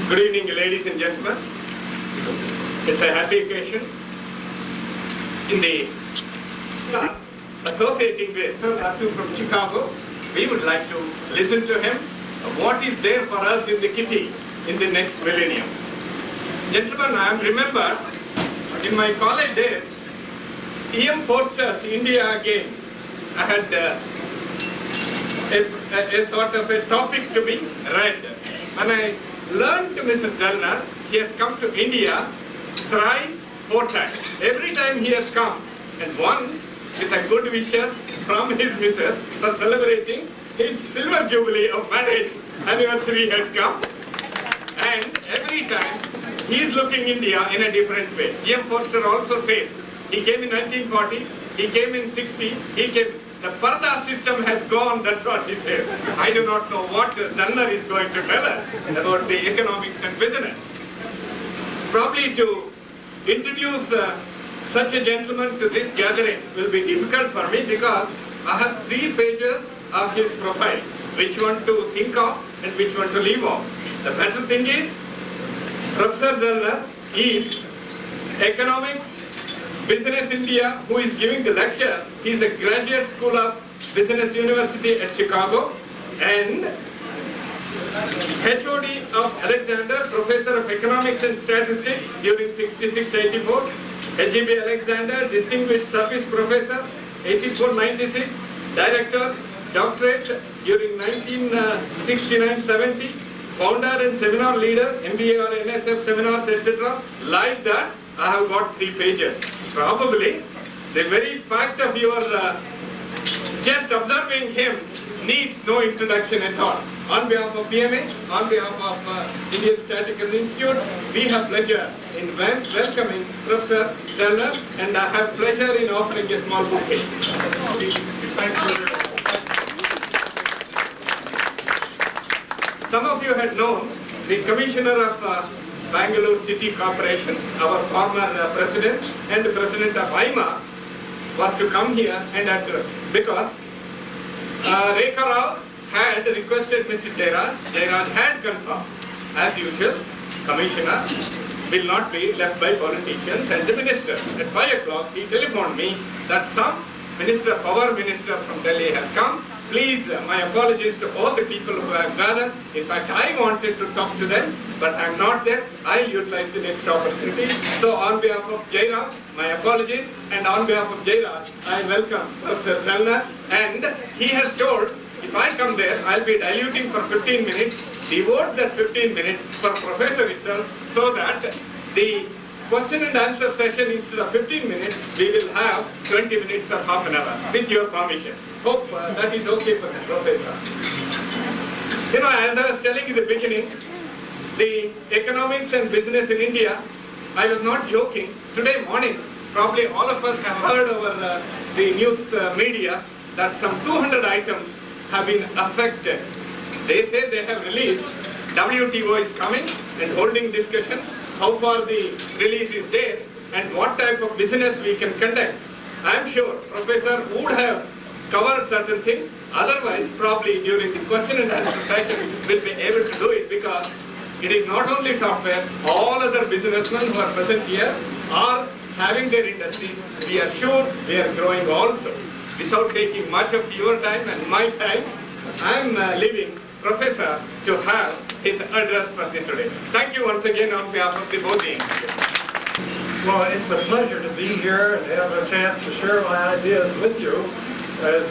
Good evening, ladies and gentlemen. It's a happy occasion. In the associating with Ratu from Chicago, we would like to listen to him. What is there for us in the kitty in the next millennium? Gentlemen, I remember in my college days, E.M. Forster's India Again. I had a sort of a topic to be read. When I learned to Mr. Zellner, he has come to India thrice, 4 times. Every time he has come, and once with a good wishes from his missus for celebrating his silver jubilee of marriage anniversary has come. And every time he is looking India in a different way. E.M. Forster also says, he came in 1940, he came in 60, he came. The Parda system has gone, that's what he says. I do not know what Zellner is going to tell us about the economics and business. Probably to introduce such a gentleman to this gathering will be difficult for me because I have 3 pages of his profile, which one to think of and which one to leave off. The better thing is, Professor Zellner is Economics, Business India, who is giving the lecture. He is a graduate school of Business University at Chicago and HOD of Alexander, Professor of Economics and Statistics during 66-84, HGB Alexander, Distinguished Service Professor, 84-96, Director, Doctorate during 1969-70, Founder and Seminar Leader, MBA or NSF seminars, etc. Like that, I have got 3 pages. Probably, the very fact of your just observing him needs no introduction at all. On behalf of PMH, on behalf of Indian Statistical Institute, we have pleasure in welcoming Professor Zellner, and I have pleasure in offering a small bouquet. Some of you had known the Commissioner of Bangalore City Corporation, our former president and the president of IMA, was to come here and address, because Surekha Rao had requested Mr. Jairaj. Jairaj had confirmed, as usual, Commissioner will not be left by politicians and the minister. At 5 o'clock, he telephoned me that some minister, power minister from Delhi has come. Please, my apologies to all the people who have gathered. In fact, I wanted to talk to them, but I'm not there. I'll utilize the next opportunity. So on behalf of Jairaj, my apologies, and on behalf of Jairaj, I welcome Professor Zellner. And he has told, if I come there, I'll be diluting for 15 minutes, devote that 15 minutes for Professor itself, so that the question and answer session, instead of 15 minutes, we will have 20 minutes or half an hour, with your permission. Hope that is okay for the professor. You know, as I was telling in the beginning, the economics and business in India, I was not joking. Today morning, probably all of us have heard over the news media that some 200 items have been affected. They say they have released, WTO is coming and holding discussion, how far the release is there and what type of business we can conduct. I am sure Professor would have covered certain things, otherwise probably during the question and answer session will be able to do it, because it is not only software, all other businessmen who are present here are having their industries. We are sure we are growing also. Without taking much of your time and my time, I am leaving Professor to have his address for this today. Thank you once again on behalf of the both institutes. Well, it's a pleasure to be here and have a chance to share my ideas with you. As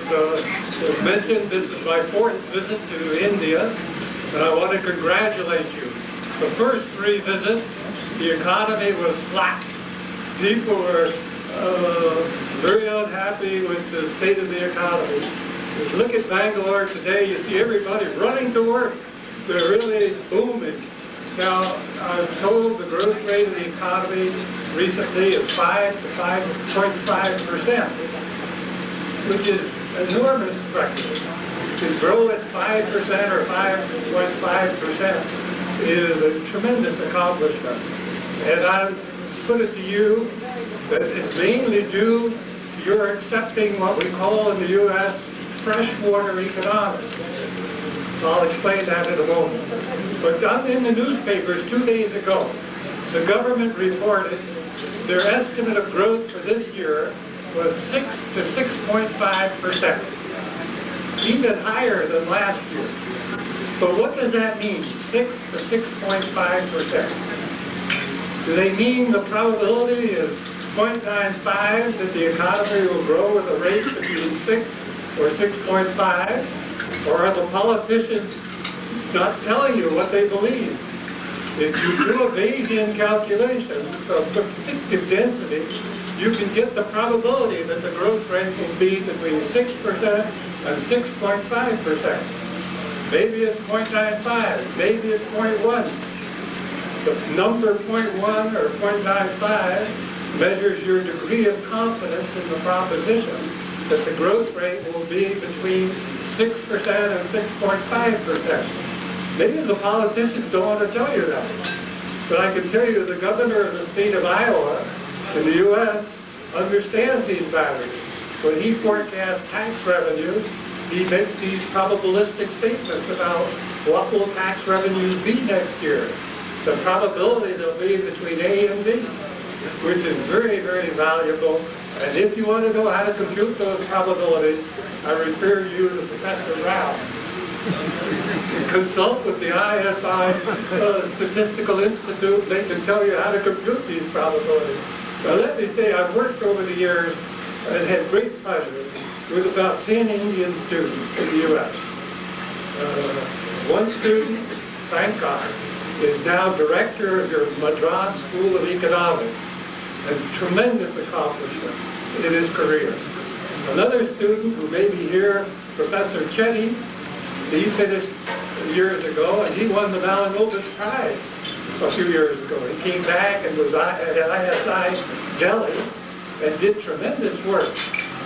was mentioned, this is my 4th visit to India, and I want to congratulate you. The first 3 visits, the economy was flat. People were very unhappy with the state of the economy. If you look at Bangalore today, you see everybody running to work. They're really booming. Now, I'm told the growth rate of the economy recently is 5 to 5.5%, which is enormous practice. To grow at 5% or 5.5% is a tremendous accomplishment. And I put it to you that it's mainly due to your accepting what we call in the U.S. freshwater economics. I'll explain that in a moment. But down in the newspapers 2 days ago, the government reported their estimate of growth for this year was 6 to 6.5%, even higher than last year. But what does that mean, 6 to 6.5%? Do they mean the probability is 0.95 that the economy will grow at a rate between 6 or 6.5? Or are the politicians not telling you what they believe? If you do a Bayesian calculation of predictive density, you can get the probability that the growth rate will be between 6% and 6.5%. Maybe it's 0.95, maybe it's 0.1. The number 0.1 or 0.95 measures your degree of confidence in the proposition that the growth rate will be between 6% and 6.5%. Maybe the politicians don't want to tell you that. But I can tell you the governor of the state of Iowa in the U.S. understands these matters. When he forecasts tax revenues, he makes these probabilistic statements about what will tax revenues be next year. The probability they'll be between A and B, which is very, very valuable. And if you want to know how to compute those probabilities, I refer you to Professor Rao. Consult with the ISI Statistical Institute. They can tell you how to compute these probabilities. Now let me say, I've worked over the years and had great pleasure with about 10 Indian students in the U.S. One student, Sankar, is now director of your Madras School of Economics. A tremendous accomplishment in his career. Another student who may be here, Professor Chetty, he finished years ago and he won the Mahanovich Prize a few years ago. He came back and was at ISI Delhi and did tremendous work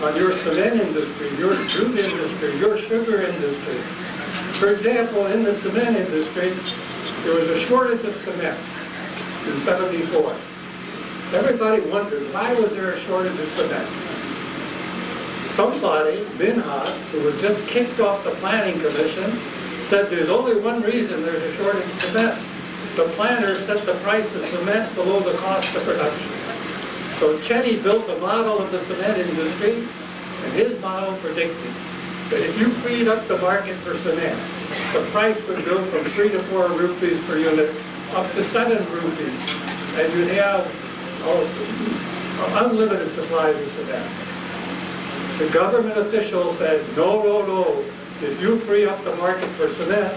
on your cement industry, your jute industry, your sugar industry. For example, in the cement industry, there was a shortage of cement in '74. Everybody wondered, why was there a shortage of cement? Somebody, Minhas, who was just kicked off the planning commission, said there's only one reason there's a shortage of cement. The planners set the price of cement below the cost of production. So Chetty built a model of the cement industry, and his model predicted that if you freed up the market for cement, the price would go from 3 to 4 rupees per unit up to 7 rupees, and you'd have unlimited supplies of cement. The government official said, no, no, no. If you free up the market for cement,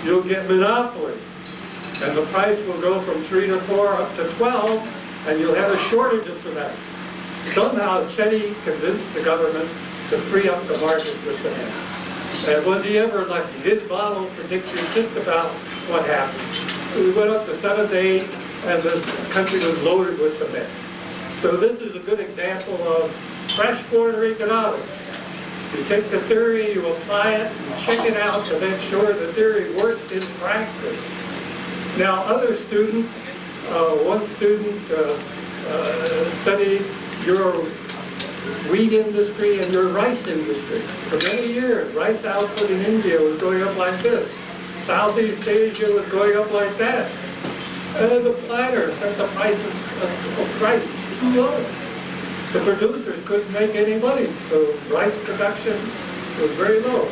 you'll get monopoly. And the price will go from 3 to 4 up to 12, and you'll have a shortage of cement. Somehow Chetty convinced the government to free up the market for cement. And was he ever lucky? His model predicted just about what happened. We went up to 7 to 8, and the country was loaded with cement. So this is a good example of freshwater economics. You take the theory, you apply it, and check it out to make sure the theory works in practice. Now, other students, one student studied your wheat industry and your rice industry. For many years, rice output in India was going up like this. Southeast Asia was going up like that. And the planners set the price of rice too low. The producers couldn't make any money, so rice production was very low.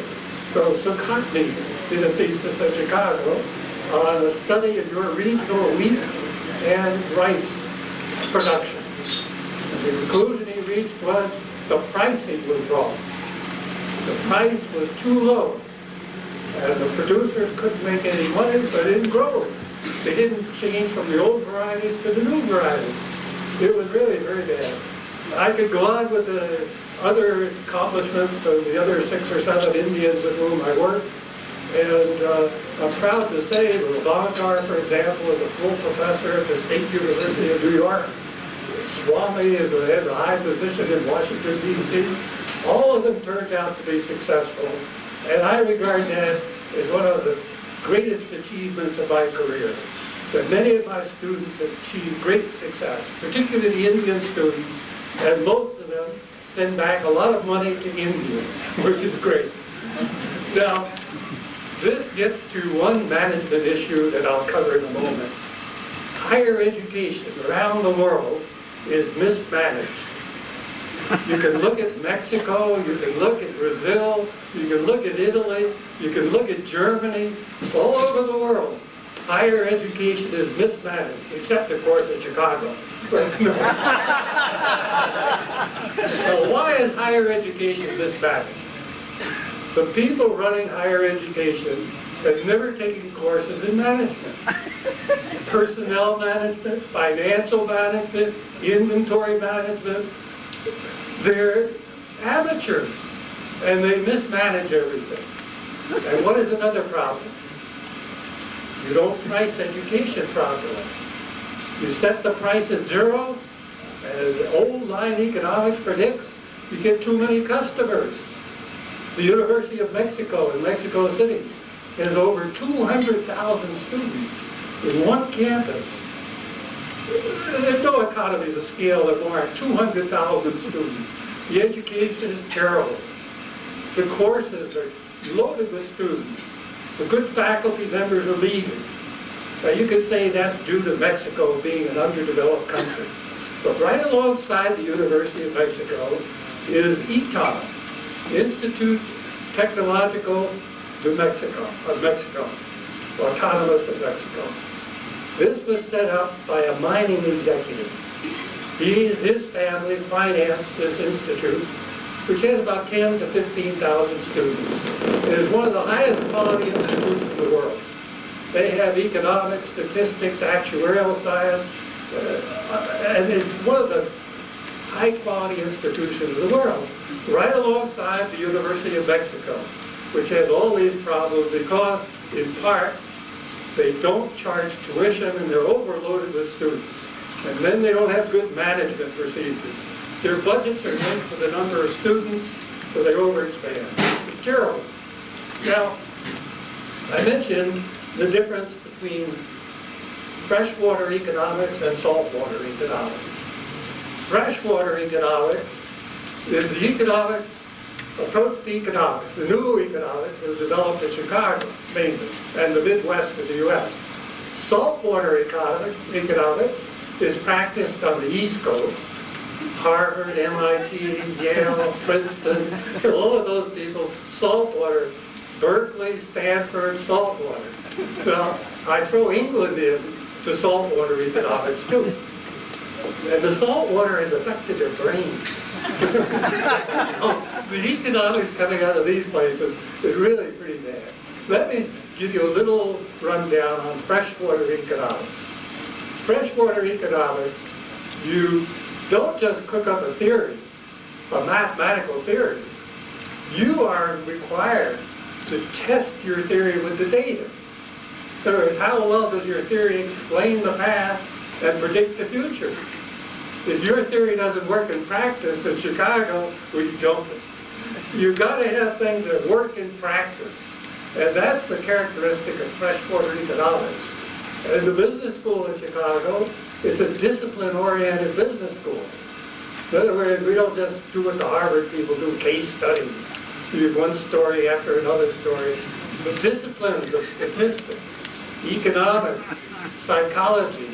So Surekha did a thesis at Chicago on a study of your regional wheat and rice production. And the conclusion he reached was the pricing was wrong. The price was too low, and the producers couldn't make any money, so they didn't grow. They didn't change from the old varieties to the new varieties. It was really very bad. I could go on with the other accomplishments of the other 6 or 7 Indians with whom I worked. And I'm proud to say that Bhankar, for example, is a full professor at the State University of New York. Swami is has a high position in Washington, D.C. All of them turned out to be successful. And I regard that as one of the greatest achievements of my career. That many of my students have achieved great success, particularly the Indian students, and most of them send back a lot of money to India, which is great. Now, This gets to one management issue that I'll cover in a moment. Higher education around the world is mismanaged. You can look at Mexico, you can look at Brazil, you can look at Italy, you can look at Germany, all over the world. Higher education is mismanaged, except of course in Chicago. So why is higher education mismanaged? The people running higher education have never taken courses in management. Personnel management, financial management, inventory management. They're amateurs, and they mismanage everything. And what is another problem? You don't price education properly. You set the price at zero, as old line economics predicts, you get too many customers. The University of Mexico in Mexico City has over 200,000 students in one campus. There's no economies of scale that warrant 200,000 students. The education is terrible. The courses are loaded with students. The good faculty members are leaving. Now you could say that's due to Mexico being an underdeveloped country. But right alongside the University of Mexico is ITAM, Institute Tecnologico de Mexico, Autonomous of Mexico. This was set up by a mining executive. His family financed this institute, which has about 10 to 15,000 students. It is one of the highest quality institutes in the world. They have economics, statistics, actuarial science, and it's one of the high quality institutions in the world, right alongside the University of Mexico, which has all these problems because, in part, they don't charge tuition and they're overloaded with students. And then they don't have good management procedures. Their budgets are linked to the number of students, so they overexpand. It's terrible. Now, I mentioned the difference between freshwater economics and saltwater economics. Freshwater economics is the economics approach to economics. The new economics was developed in Chicago, mainly, and the Midwest of the U.S. Saltwater economics is practiced on the East Coast. Harvard, MIT, Yale, Princeton, all of those people, saltwater, Berkeley, Stanford, saltwater. So I throw England in to saltwater economics too. And the saltwater has affected their brains. The economics coming out of these places is really pretty bad. Let me give you a little rundown on freshwater economics. Freshwater economics, you don't just cook up a theory, a mathematical theory. You are required to test your theory with the data. In other words, how well does your theory explain the past and predict the future? If your theory doesn't work in practice in Chicago, we dump it. You've got to have things that work in practice. And that's the characteristic of freshwater economics. And the business school in Chicago, it's a discipline-oriented business school. In other words, we don't just do what the Harvard people do, case studies. You have one story after another story. The disciplines of statistics, economics, psychology,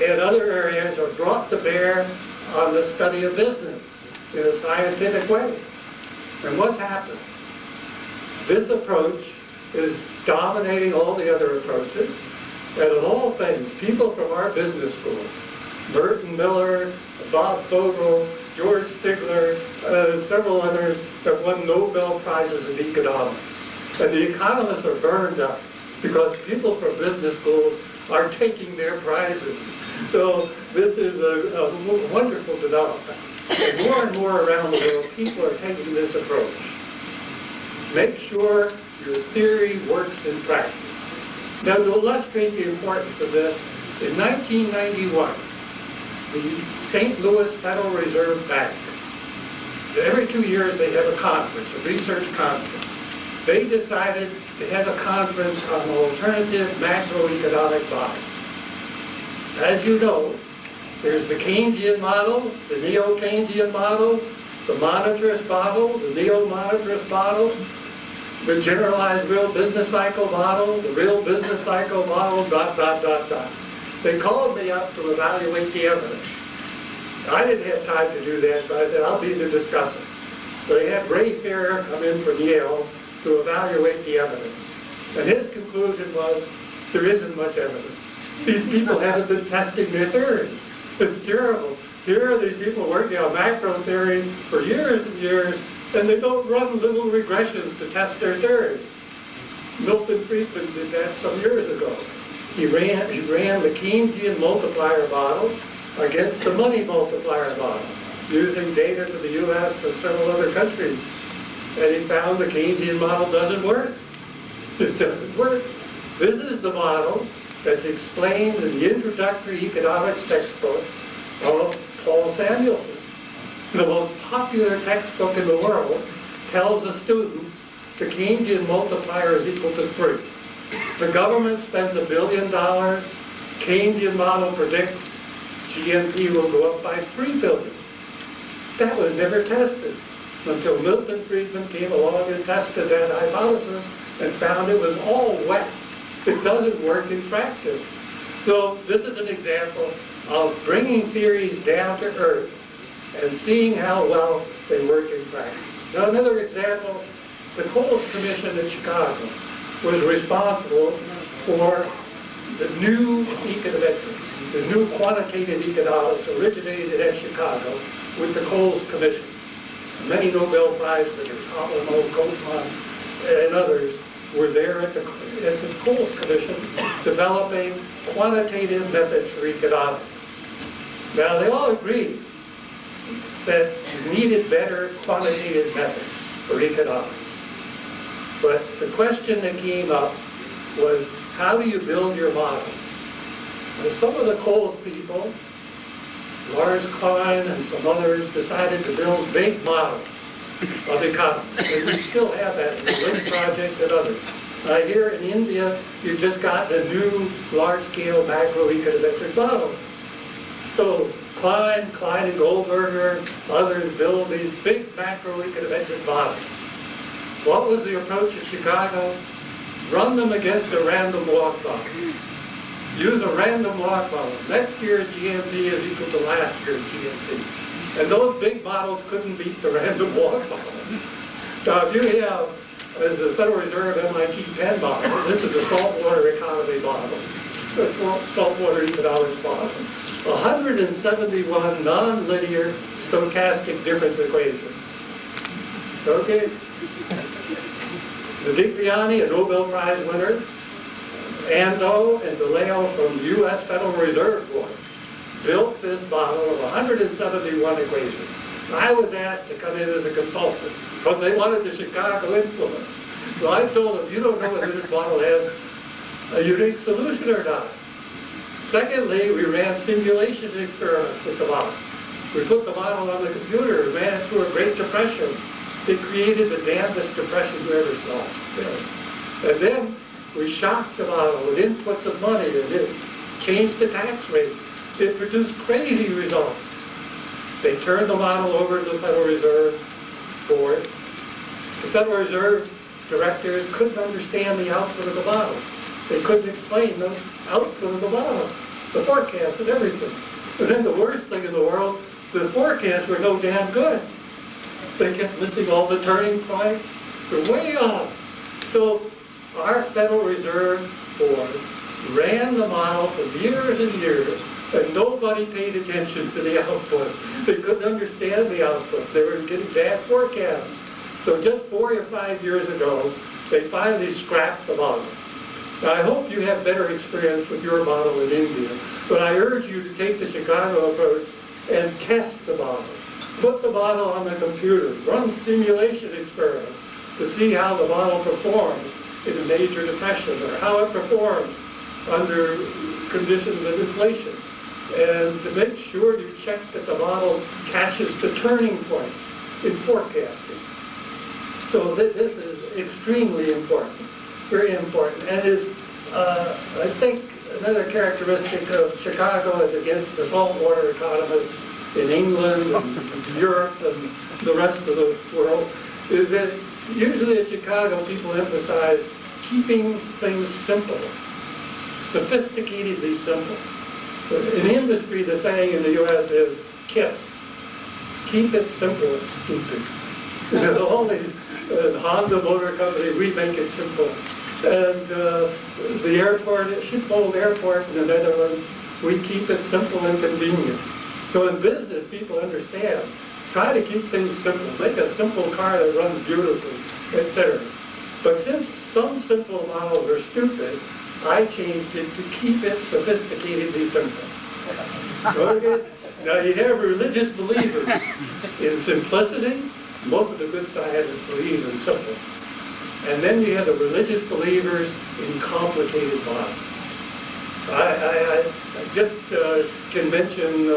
and other areas are brought to bear on the study of business in a scientific way. And what's happened? This approach is dominating all the other approaches. And of all things, people from our business school, Burton Miller, Bob Fogel, George Stigler, several others have won Nobel Prizes in economics. And the economists are burned up because people from business schools are taking their prizes. So this is a wonderful development. And more around the world, people are taking this approach. Make sure your theory works in practice. Now, to illustrate the importance of this, in 1991, the St. Louis Federal Reserve Bank, every 2 years they have a conference, a research conference. They decided to have a conference on alternative macroeconomic models. As you know, there's the Keynesian model, the neo-Keynesian model, the monetarist model, the neo-monetarist model. the generalized real business cycle model, the real business cycle model, ... They called me up to evaluate the evidence. I didn't have time to do that, so I said, I'll be the discussant. So they had Ray Fair come in from Yale to evaluate the evidence. And his conclusion was, there isn't much evidence. These people haven't been testing their theories. It's terrible. Here are these people working on macro theory for years and years, and they don't run little regressions to test their theories. Milton Friedman did that some years ago. He ran the Keynesian multiplier model against the money multiplier model, using data from the US and several other countries. And he found the Keynesian model doesn't work. It doesn't work. This is the model that's explained in the introductory economics textbook of Paul Samuelson. The most popular textbook in the world tells the students the Keynesian multiplier is equal to 3. The government spends $1 billion. Keynesian model predicts GNP will go up by 3 billion. That was never tested until Milton Friedman came along and tested that hypothesis and found it was all wet. It doesn't work in practice. So this is an example of bringing theories down to earth and seeing how well they work in practice. Now another example, the Coles Commission in Chicago was responsible for the new econometrics, the new quantitative economics originated at Chicago with the Coles Commission. Many Nobel Prize winners, Hoffman, Goldman, and others were there at the Coles Commission developing quantitative methods for economics. Now they all agreed that you needed better quantitative methods for economics. But the question that came up was, how do you build your models? And some of the Coles people, Lars Klein and some others, decided to build big models of economics. And we still have that in the WIN project and others. Here in India, you've just got a new large-scale macroeconometric model. So Klein and Goldberger, others build these big macroeconometric models. What was the approach in Chicago? Run them against a random walk model. Use a random walk model. Next year's GNP is equal to last year's GNP. And those big models couldn't beat the random walk model. Now if you have, as the Federal Reserve MIT Penn model, this is a saltwater economy model, a saltwater economics model, 171 nonlinear stochastic difference equations. Okay? The Digliani, a Nobel Prize winner, Ando and DeLeo from the U.S. Federal Reserve Board built this model of 171 equations. I was asked to come in as a consultant, but they wanted the Chicago influence. So I told them, you don't know whether this model has a unique solution or not. Secondly, we ran simulation experiments with the model. We put the model on the computer and ran it through a Great Depression. It created the damnedest depression we ever saw. And then we shocked the model with inputs of money, and it changed the tax rates. It produced crazy results. They turned the model over to the Federal Reserve Board. The Federal Reserve directors couldn't understand the output of the model. They couldn't explain the output of the model, the forecast and everything. And then the worst thing in the world, the forecasts were no damn good. They kept missing all the turning points. They're way off. So our Federal Reserve Board ran the model for years and years, and nobody paid attention to the output. They couldn't understand the output. They were getting bad forecasts. So just 4 or 5 years ago, they finally scrapped the model. Now I hope you have better experience with your model in India, but I urge you to take the Chicago approach and test the model. Put the model on the computer, run simulation experiments to see how the model performs in a major depression or how it performs under conditions of inflation. And to make sure you check that the model catches the turning points in forecasting. So this is extremely important, very important, and is, I think, another characteristic of Chicago as against the saltwater economists in England and Europe and the rest of the world, is that usually in Chicago, people emphasize keeping things simple, sophisticatedly simple. In industry, the saying in the U.S. is KISS. Keep it simple, stupid. All these, Honda Motor Company, we make it simple. And the airport, Schiphol Airport in the Netherlands, we keep it simple and convenient. So in business, people understand. Try to keep things simple. Make a simple car that runs beautifully, etc. But since some simple models are stupid, I changed it to keep it sophisticatedly simple. Okay? Now you have religious believers in simplicity. Most of the good scientists believe in simple. And then you have the religious believers in complicated models. I just can mention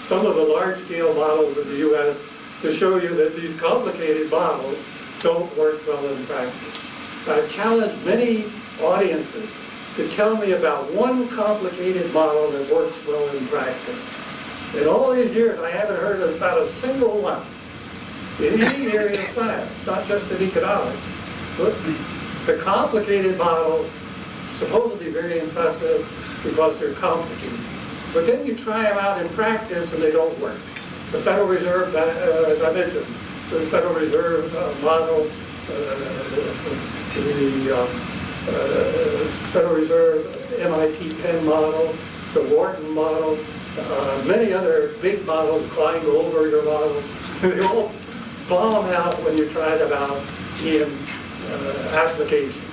some of the large-scale models in the U.S. to show you that these complicated models don't work well in practice. I've challenged many audiences to tell me about one complicated model that works well in practice. In all these years, I haven't heard about a single one in any area of science, not just in economics. But the complicated models, supposedly very impressive because they're complicated. But then you try them out in practice and they don't work. The Federal Reserve, as I mentioned, the Federal Reserve model, the Federal Reserve MIT Penn model, the Wharton model, many other big models, Klein Goldberger models, they all bomb out when you try them out in applications.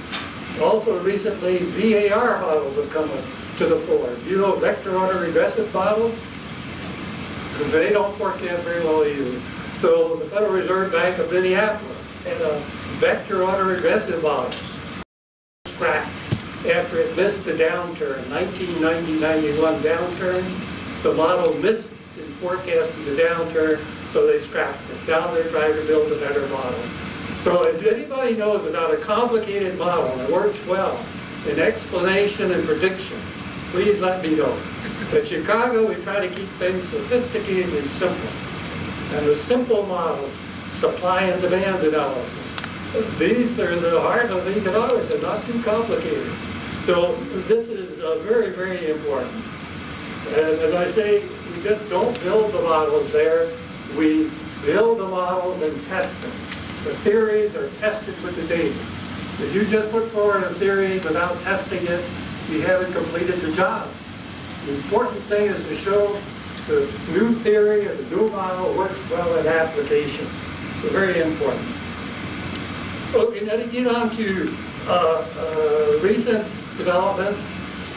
Also recently, VAR models have come to the fore. You know vector order regressive models? They don't work out very well either. So the Federal Reserve Bank of Minneapolis had a vector order regressive model scrapped after it missed the downturn, 1990-91 downturn. The model missed in forecasting the downturn, so they scrapped it. Now they're trying to build a better model. So if anybody knows about a complicated model that works well in explanation and prediction, please let me know. At Chicago, we try to keep things sophisticatedly simple. And the simple models, supply and demand analysis, these are the heart of economics and not too complicated. So this is very, very important. And as I say, we just don't build the models there. We build the models and test them. The theories are tested with the data. If you just put forward a theory without testing it, you haven't completed the job. The important thing is to show the new theory or the new model works well in application. So very important. Okay, now to get on to recent developments.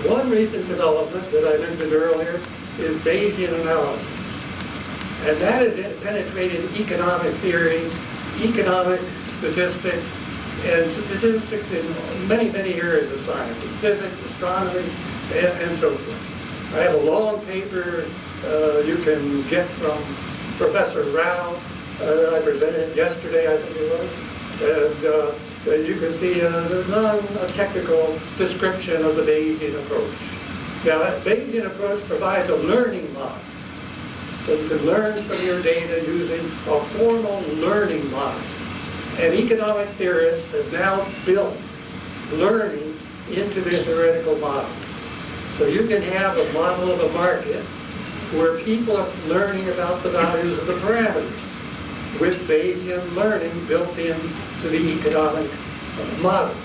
One recent development that I mentioned earlier is Bayesian analysis. And that has penetrated economic theory, economic statistics, and statistics in many, many areas of science, in physics, astronomy, and so forth. I have a long paper you can get from Professor Rao that I presented yesterday, I think it was. And you can see a non-technical description of the Bayesian approach. Now, that Bayesian approach provides a learning model. So you can learn from your data using a formal learning model. And economic theorists have now built learning into their theoretical models. So you can have a model of a market where people are learning about the values of the parameters with Bayesian learning built into the economic model.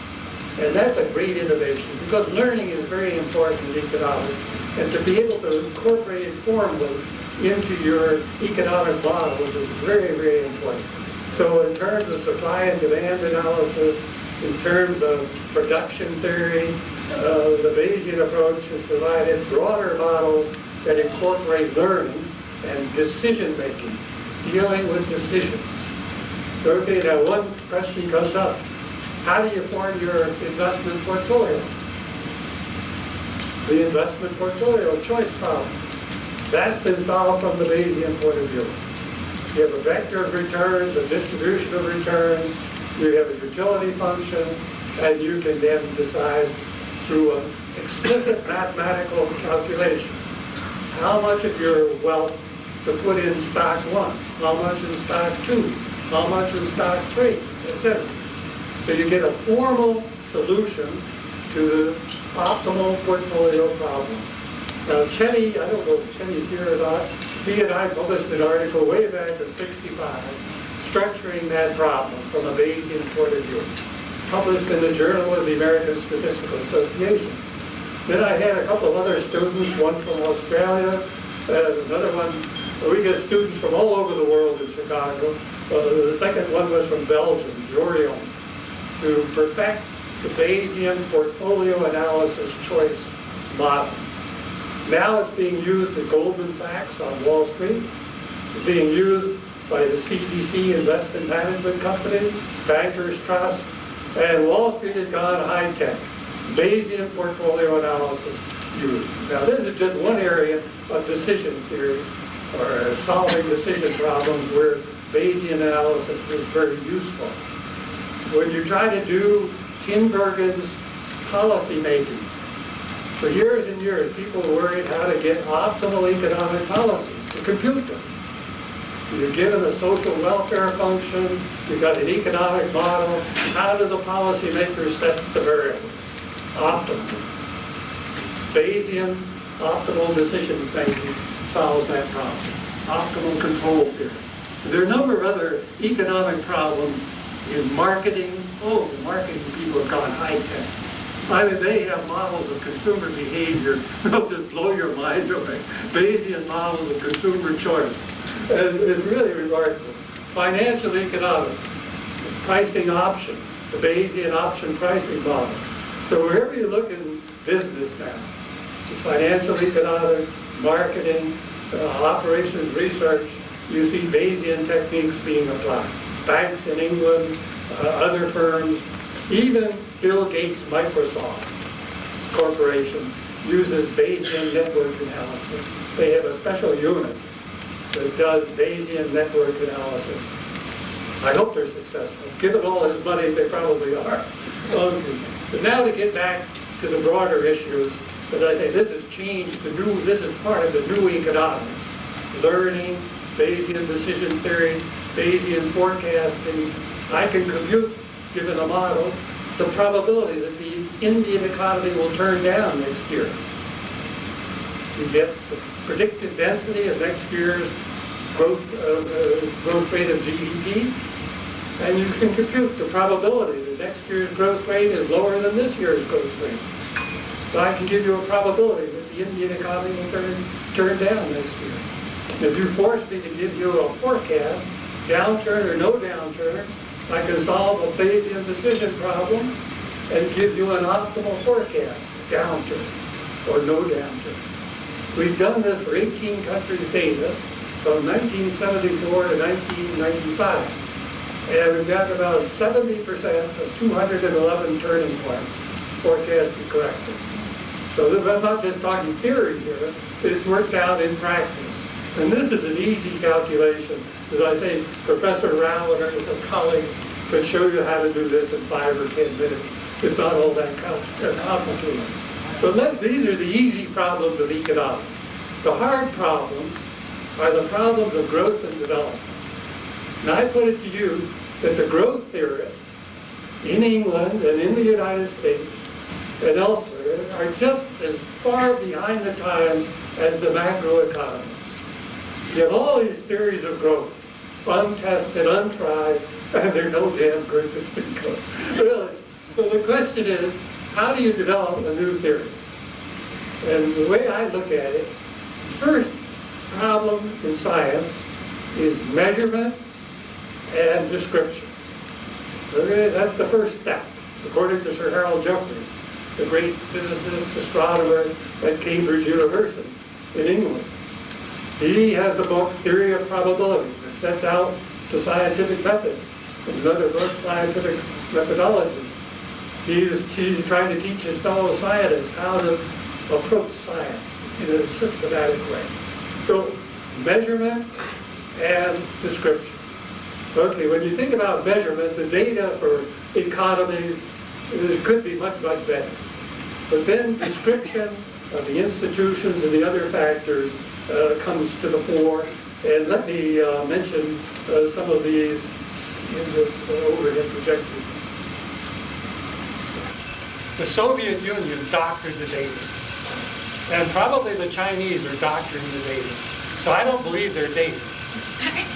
And that's a great innovation because learning is very important in economics. And to be able to incorporate it formally into your economic models is very, very important. So in terms of supply and demand analysis, in terms of production theory, the Bayesian approach has provided broader models that incorporate learning and decision-making, dealing with decisions. Okay, now one question comes up. How do you form your investment portfolio? The investment portfolio choice problem. That's been solved from the Bayesian point of view. You have a vector of returns, a distribution of returns, you have a utility function, and you can then decide through an explicit mathematical calculation how much of your wealth to put in stock 1, how much in stock 2, how much in stock 3, etc. So you get a formal solution to the optimal portfolio problem. Now Cheney, I don't know if Cheney's here or not, he and I published an article way back in '65 structuring that problem from a Bayesian point of view, published in the Journal of the American Statistical Association. Then I had a couple of other students, one from Australia, another one, we get students from all over the world in Chicago. The second one was from Belgium, Jorion, to perfect the Bayesian portfolio analysis choice model. Now it's being used at Goldman Sachs on Wall Street. It's being used by the CDC Investment Management Company, Bankers Trust, and Wall Street has gone high-tech. Bayesian portfolio analysis used. Now this is just one area of decision theory, or solving decision problems where Bayesian analysis is very useful. When you try to do Tinbergen's policy making, for years and years people worried how to get optimal economic policies, to compute them. You're given a social welfare function, you've got an economic model, how do the policymakers set the variables? Optimal. Bayesian optimal decision making solves that problem. Optimal control theory. There are a number of other economic problems in marketing. Oh, the marketing people have gone high-tech. I mean, they have models of consumer behavior that'll just blow your mind away. Bayesian models of consumer choice. And it's really remarkable. Financial economics, pricing options, the Bayesian option pricing model. So wherever you look in business now, financial economics, marketing, operations research, you see Bayesian techniques being applied. Banks in England, other firms, even Bill Gates' Microsoft Corporation uses Bayesian network analysis. They have a special unit that does Bayesian network analysis. I hope they're successful. Given all this money, they probably are. Okay. But now to get back to the broader issues, as I say, this has changed this is part of the new economics. Learning, Bayesian decision theory, Bayesian forecasting. I can compute, given a model, the probability that the Indian economy will turn down next year. You get the predicted density of next year's growth rate of GDP, and you can compute the probability that next year's growth rate is lower than this year's growth rate. So I can give you a probability that the Indian economy will turn down next year. If you force me to give you a forecast, downturn or no downturn, I can solve a Bayesian decision problem and give you an optimal forecast, downturn or no downturn. We've done this for 18 countries' data from 1974 to 1995. And we've got about 70% of 211 turning points forecasted correctly. So I'm not just talking theory here, it's worked out in practice. And this is an easy calculation. As I say, Professor Rao and her colleagues could show you how to do this in 5 or 10 minutes. It's not all that complicated. So these are the easy problems of economics. The hard problems are the problems of growth and development. And I put it to you that the growth theorists in England and in the United States and elsewhere are just as far behind the times as the macroeconomists. You have all these theories of growth, untested, untried, and they're no damn good to speak of. Really. So the question is, how do you develop a new theory? And the way I look at it, first problem in science is measurement and description. Okay, that's the first step, according to Sir Harold Jeffreys, the great physicist, astronomer at Cambridge University in England. He has a book, Theory of Probability, that sets out the scientific method. There's another book, Scientific Methodology. He's trying to teach his fellow scientists how to approach science in a systematic way. So, measurement and description. Okay, when you think about measurement, the data for economies could be much, much better. But then description of the institutions and the other factors comes to the fore. And let me mention some of these in this overhead projector. The Soviet Union doctored the data. And probably the Chinese are doctoring the data. So I don't believe their data.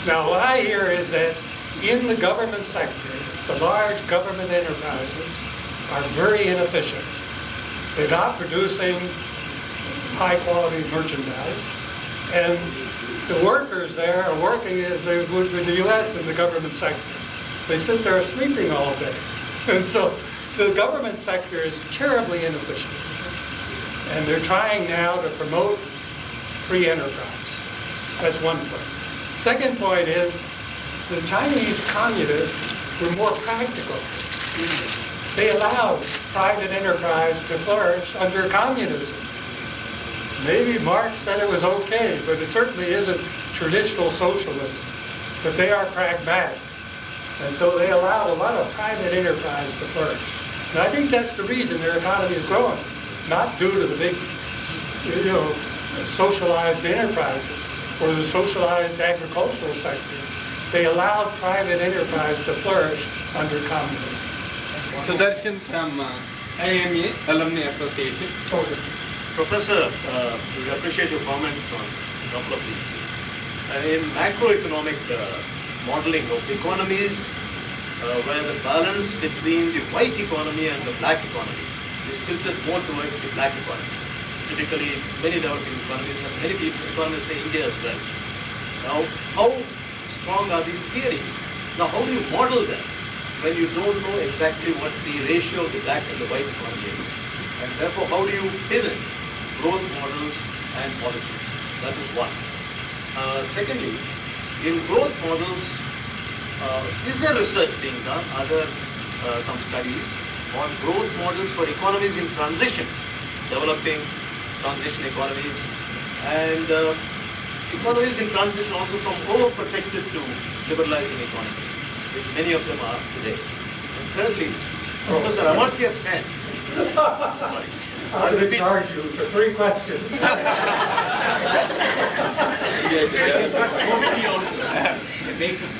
Now what I hear is that in the government sector, the large government enterprises are very inefficient. They're not producing high quality merchandise. And the workers there are working as they would in the US in the government sector. They sit there sleeping all day. And so the government sector is terribly inefficient. And they're trying now to promote free enterprise. That's one point. Second point is the Chinese communists were more practical. They allowed private enterprise to flourish under communism. Maybe Marx said it was okay, but it certainly isn't traditional socialism. But they are pragmatic. And so they allowed a lot of private enterprise to flourish. And I think that's the reason their economy is growing, not due to the big, socialized enterprises or the socialized agricultural sector. They allowed private enterprise to flourish under communism. Sudarshan from IMA Alumni Association. Professor, we appreciate your comments on a couple of these things. In macroeconomic modeling of economies, where the balance between the white economy and the black economy is tilted more towards the black economy. Typically, many developing economies and many people, economists say India as well. Now, how strong are these theories? Now, how do you model them when you don't know exactly what the ratio of the black and the white economy is? And therefore, how do you pivot growth models and policies? That is one. Secondly, in growth models, is there research being done? Are there some studies on growth models for economies in transition, developing transition economies, and economies in transition also from overprotected to liberalizing economies, which many of them are today? And thirdly, Professor Amartya Sen. Sorry. I'm going to charge you for 3 questions.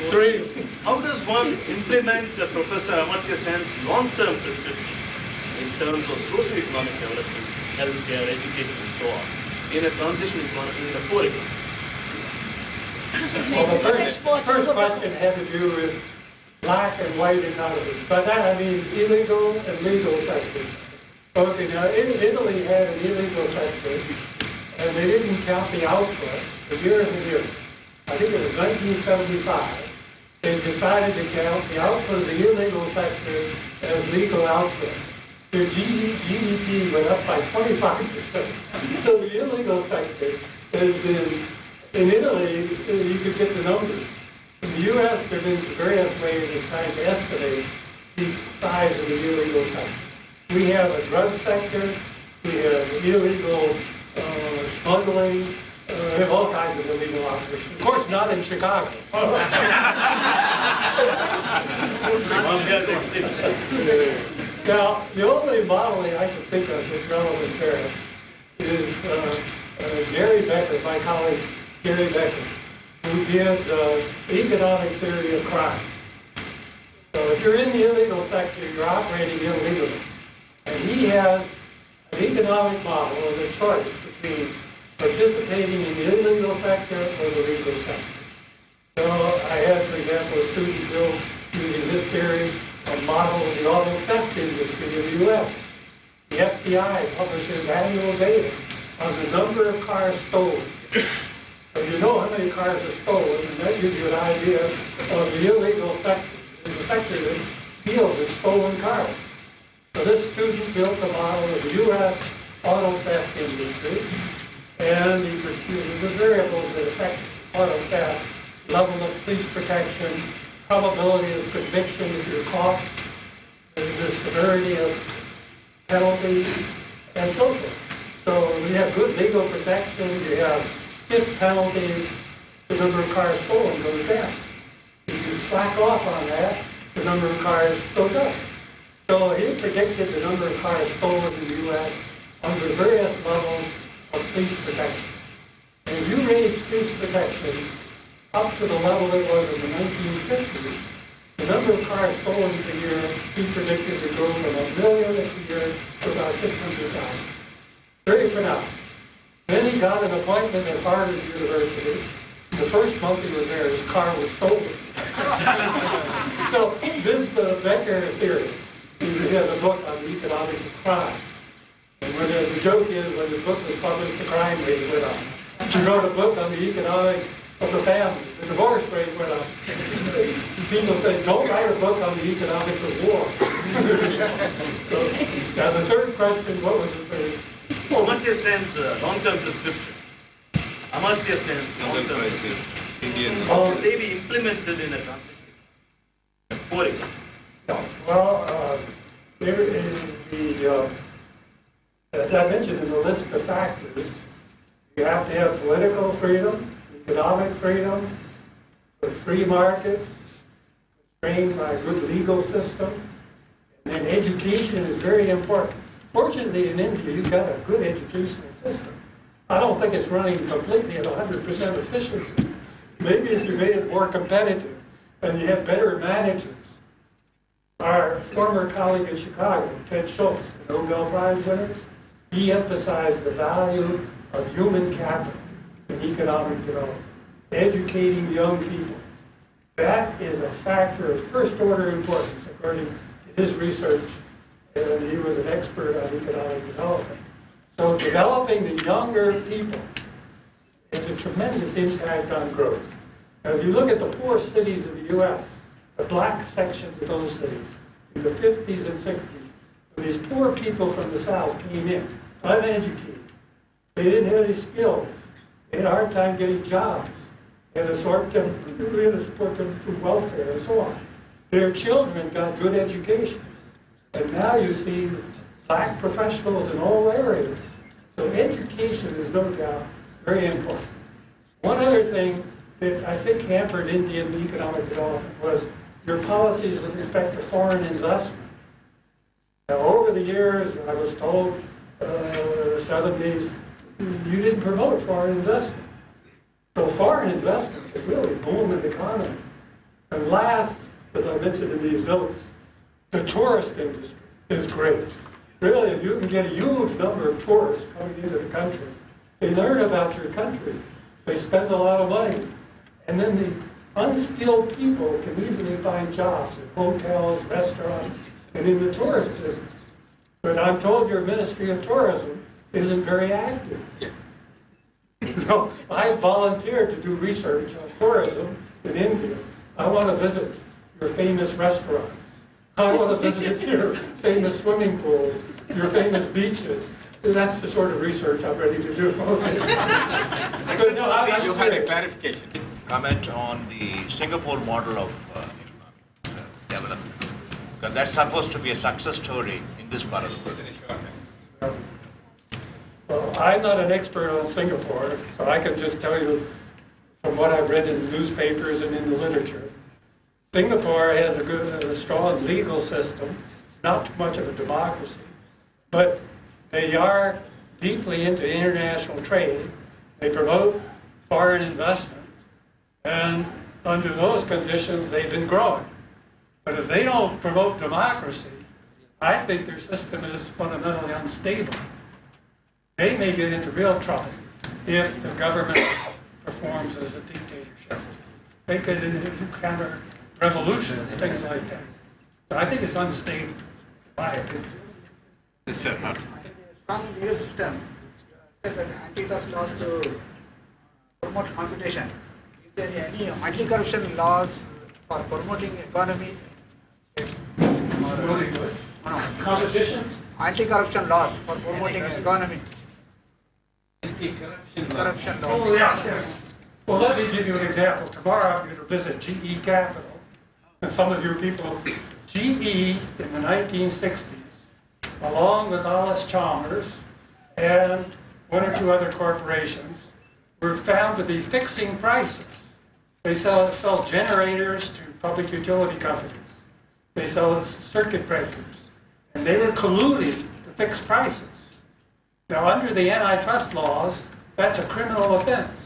Three. How does one implement Professor Amartya Sen's long-term prescriptions in terms of socio-economic development, healthcare, education, and so on, in a transition economy, in a poor economy? Well, the first question had to do with black and white economies. By that I mean illegal and legal sectors. Okay, now Italy had an illegal sector, and they didn't count the output for years and years. I think it was 1975. They decided to count the output of the illegal sector as legal output. Their GDP went up by 25%. So the illegal sector has been, in Italy, you could get the numbers. In the U.S., there have been various ways of trying to estimate the size of the illegal sector. We have a drug sector, we have illegal smuggling, we have all kinds of illegal operations. Of course, not in Chicago. Now, the only modeling I can think of that's relevant there is Gary Becker, my colleague Gary Becker, who did economic theory of crime. So if you're in the illegal sector, you're operating illegally. And he has an economic model of a choice between participating in the illegal sector or the legal sector. So I had, for example, a student build, using this theory, a model of the auto theft industry in the U.S. The FBI publishes annual data on the number of cars stolen. So you know how many cars are stolen, and that gives you an idea of the illegal sector. It's a sector that deals with stolen cars. So this student built a model of the U.S. auto theft industry, and he could use the variables that affect auto theft: level of police protection, probability of conviction if you're caught, the severity of penalty, and so forth. So you have good legal protection, you have stiff penalties, the number of cars stolen goes down. If you slack off on that, the number of cars goes up. So he predicted the number of cars stolen in the U.S. under various levels of police protection. And if you raise police protection up to the level it was in the 1950s, the number of cars stolen per year, he predicted would go from 1 million a year to about 600,000. Very pronounced. Then he got an appointment at Harvard University. The first month he was there, his car was stolen. So this is the Becker theory. He has a book on the economics of crime. And when the joke is, when the book was published, the crime rate went up. He wrote a book on the economics of the family. The divorce rate went up. People say, don't write a book on the economics of war. So, now the third question, what was it? Amartya Sen's long-term prescriptions. Amartya Sen's long-term prescriptions. How can they be implemented in a transition? For it. Well, there is as I mentioned in the list of factors, you have to have political freedom, economic freedom, free markets, constrained by a good legal system, and then education is very important. Fortunately, in India, you've got a good educational system. I don't think it's running completely at 100% efficiency. Maybe if you made it more competitive and you had better managers. Our former colleague in Chicago, Ted Schultz, the Nobel Prize winner, he emphasized the value of human capital in economic development, educating young people. That is a factor of first order importance, according to his research, and he was an expert on economic development. So developing the younger people has a tremendous impact on growth. Now, if you look at the poor cities of the U.S., the black sections of those cities, in the 50s and 60s, when these poor people from the South came in, uneducated, they didn't have any skills, they had a hard time getting jobs, they had to support them through welfare and so on. Their children got good educations, and now you see black professionals in all areas. So education is no doubt very important. One other thing that I think hampered Indian economic development was your policies with respect to foreign investment. Now, over the years, I was told, the 70s, you didn't promote foreign investment. So foreign investment could really boom an economy. And last, as I mentioned in these notes, the tourist industry is great. Really, if you can get a huge number of tourists coming into the country, they learn about your country, they spend a lot of money, and then the unskilled people can easily find jobs in hotels, restaurants, and in the tourist business. But I'm told your Ministry of Tourism isn't very active. So I volunteered to do research on tourism in India. I want to visit your famous restaurants. I want to visit your famous swimming pools, your famous beaches. That's the sort of research I'm ready to do. But no, You had a clarification. Comment on the Singapore model of economic development. Because that's supposed to be a success story in this part of the world. Well, I'm not an expert on Singapore, so I can just tell you from what I've read in the newspapers and in the literature. Singapore has a strong legal system, not too much of a democracy, but they are deeply into international trade. They promote foreign investment, and under those conditions, they've been growing. But if they don't promote democracy, I think their system is fundamentally unstable. They may get into real trouble if the government performs as a dictatorship. They could encounter revolution and things like that. So I think it's unstable, in my opinion. Mr. Hunt. Strong legal system has an antitrust laws to promote competition. Is there any anti-corruption laws for promoting economy? Competition? Anti-corruption laws for promoting economy. Corruption laws. Oh, yeah. Well, let me give you an example. Tomorrow I'm going to visit GE Capital. And some of you people, GE in the 1960s, along with Alice Chalmers and one or two other corporations, were found to be fixing prices. They sell generators to public utility companies. They sell circuit breakers. And they were colluding to fix prices. Now, under the antitrust laws, that's a criminal offense.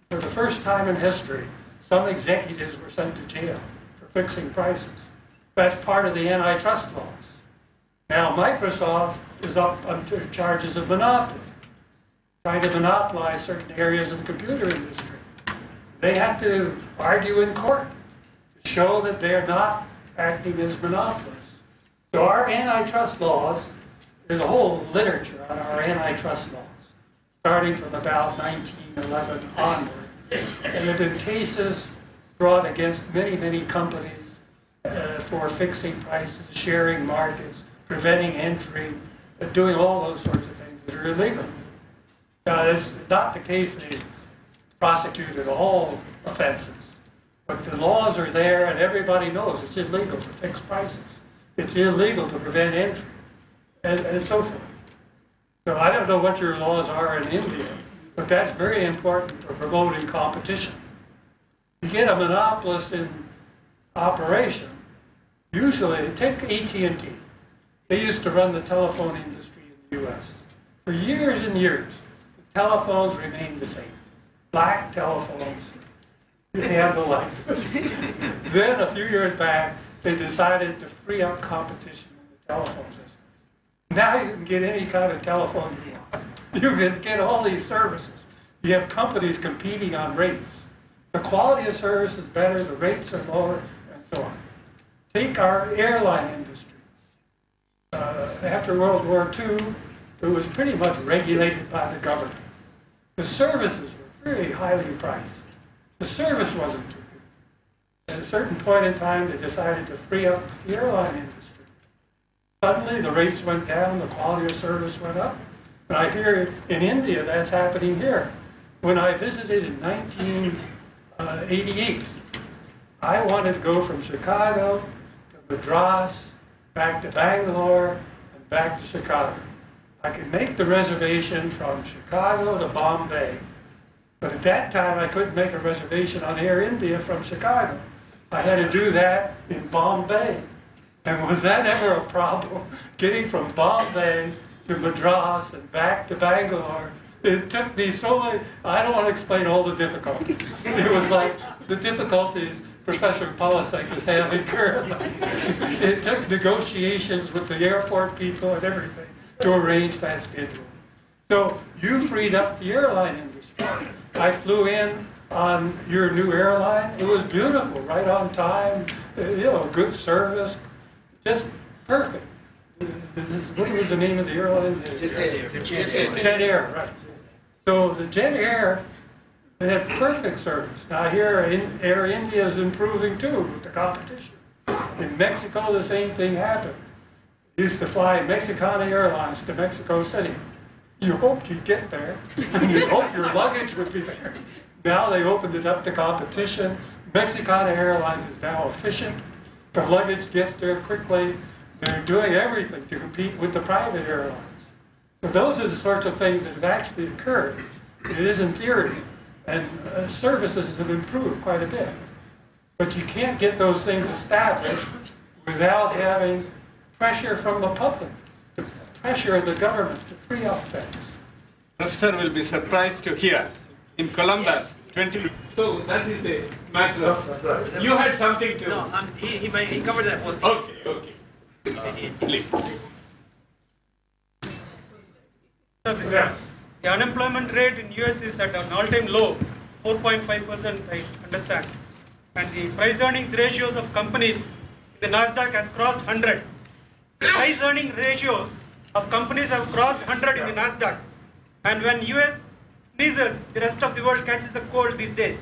For the first time in history, some executives were sent to jail for fixing prices. That's part of the antitrust laws. Now Microsoft is up under charges of monopoly, trying to monopolize certain areas of the computer industry. They have to argue in court to show that they're not acting as monopolists. So our antitrust laws, there's a whole literature on our antitrust laws, starting from about 1911 onward. And there have been cases brought against many, many companies for fixing prices, sharing markets, preventing entry, doing all those sorts of things that are illegal. Now, it's not the case they prosecuted all offenses, but the laws are there and everybody knows it's illegal to fix prices. It's illegal to prevent entry, and so forth. So I don't know what your laws are in India, but that's very important for promoting competition. You get a monopolist in operation, usually, take AT&T. They used to run the telephone industry in the US. For years and years, the telephones remained the same. Black telephones, you have the light. Then a few years back, they decided to free up competition in the telephone business. Now you can get any kind of telephone you want. You can get all these services. You have companies competing on rates. The quality of service is better, the rates are lower, and so on. Take our airline industry. After World War II, it was pretty much regulated by the government. The services were very highly priced. The service wasn't too good. At a certain point in time, they decided to free up the airline industry. Suddenly, the rates went down, the quality of service went up. And I hear in India that's happening here. When I visited in 1988, I wanted to go from Chicago to Madras, back to Bangalore, and back to Chicago. I could make the reservation from Chicago to Bombay. But at that time, I couldn't make a reservation on Air India from Chicago. I had to do that in Bombay. And was that ever a problem? Getting from Bombay to Madras and back to Bangalore, it took me so many, I don't want to explain all the difficulties. It was like the difficulties Professor Polasek is having currently. It took negotiations with the airport people and everything to arrange that schedule. So you freed up the airline industry. I flew in on your new airline. It was beautiful, right on time, good service, just perfect. What was the name of the airline? Jet Air, right. So the Jet Air, they had perfect service. Now here, Air India is improving too with the competition. In Mexico, the same thing happened. Used to fly Mexicana Airlines to Mexico City. You hoped you'd get there, and you hoped your luggage would be there. Now they opened it up to competition. Mexicana Airlines is now efficient. The luggage gets there quickly. They're doing everything to compete with the private airlines. So those are the sorts of things that have actually occurred. It is in theory, and services have improved quite a bit. But you can't get those things established without having pressure from the public, the pressure of the government to free up things. Professor will be surprised to hear in Columbus, 20. So that is a matter of. You had something to. No, he covered that one. Okay. Please. The unemployment rate in US is at an all-time low, 4.5%, I understand. And the price earnings ratios of companies in the NASDAQ has crossed 100. Price earning ratios of companies have crossed 100 in the NASDAQ. And when US sneezes, the rest of the world catches a cold these days.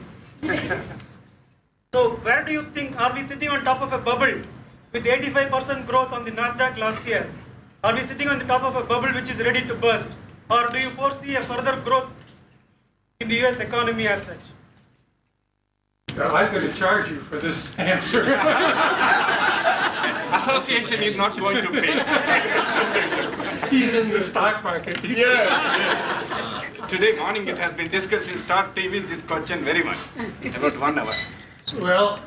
So where do you think, are we sitting on top of a bubble with 85% growth on the NASDAQ last year? Are we sitting on the top of a bubble which is ready to burst? Or do you foresee a further growth in the US economy as such? I'm going to charge you for this answer. Association is not going to pay. He's in the stock market. Yeah. Today morning it has been discussed in Star TV, this question very much, about 1 hour. Well,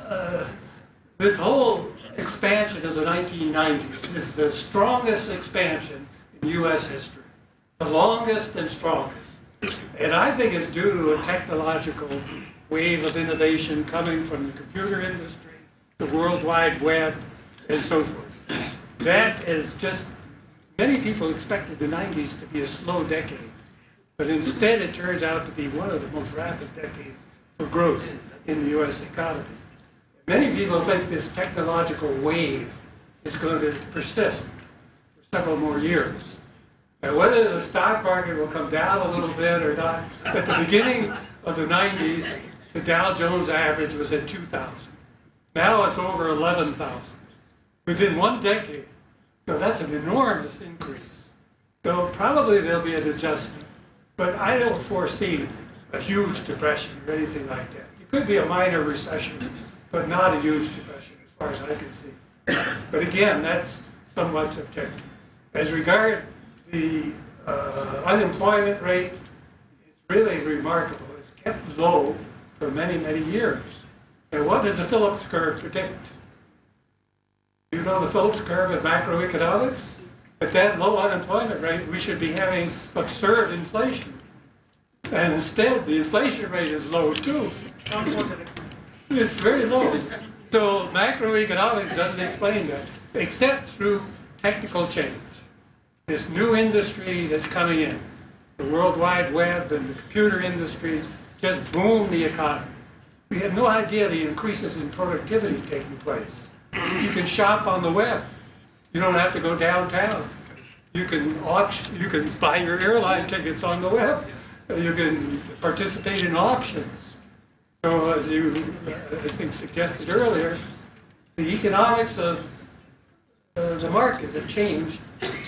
this whole expansion of the 1990s is the strongest expansion in US history. The longest and strongest. And I think it's due to a technological wave of innovation coming from the computer industry, the World Wide Web, and so forth. That is just, many people expected the 90s to be a slow decade, but instead it turns out to be one of the most rapid decades for growth in the US economy. Many people think this technological wave is going to persist for several more years. Now, whether the stock market will come down a little bit or not, at the beginning of the 90s, the Dow Jones average was at 2,000. Now it's over 11,000 within one decade. So that's an enormous increase. So probably there'll be an adjustment, but I don't foresee a huge depression or anything like that. It could be a minor recession, but not a huge depression as far as I can see. But again, that's somewhat subjective. As regard the unemployment rate, it's really remarkable. It's kept low for many, many years. And what does the Phillips curve predict? Do you know the Phillips curve at macroeconomics? At that low unemployment rate, we should be having absurd inflation. And instead, the inflation rate is low too. It's very low. So macroeconomics doesn't explain that, except through technical change. This new industry that's coming in, the World Wide Web and the computer industries just boom the economy. We had no idea the increases in productivity taking place. You can shop on the web. You don't have to go downtown. You can buy your airline tickets on the web. You can participate in auctions. So as you, I think, suggested earlier, the economics of the market have changed